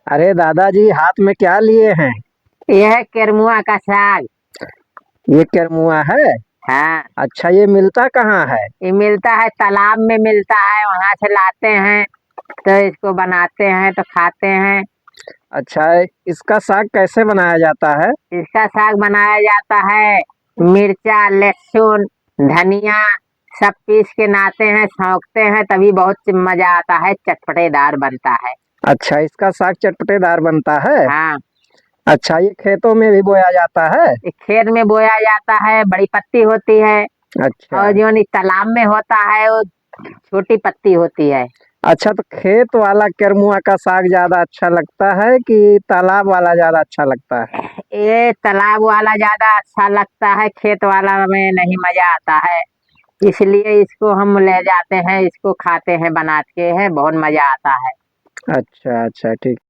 अरे दादाजी, हाथ में क्या लिए हैं? यह है केरमुआ का साग। ये केरमुआ है? हाँ, अच्छा, ये मिलता कहाँ है? ये मिलता है तालाब में मिलता है, वहां से लाते हैं तो इसको बनाते हैं तो खाते हैं। अच्छा, इसका साग कैसे बनाया जाता है? इसका साग बनाया जाता है, मिर्चा, लहसुन, धनिया सब पीस के नाते हैं, छौंकते हैं, तभी बहुत मजा आता है, चटपटेदार बनता है। अच्छा, इसका साग चटपटेदार बनता है। हाँ, अच्छा, ये खेतों में भी बोया जाता है? ये खेत में बोया जाता है, बड़ी पत्ती होती है। अच्छा। और जो नहीं तालाब में होता है वो छोटी पत्ती होती है। अच्छा, तो खेत वाला केरमुआ का साग ज्यादा अच्छा लगता है कि तालाब वाला ज्यादा अच्छा लगता है? ये तालाब वाला ज्यादा अच्छा लगता है, खेत वाला में नहीं मजा आता है। इसलिए इसको हम ले जाते हैं, इसको खाते हैं, बनाते हैं, बहुत मजा आता है। अच्छा अच्छा, ठीक।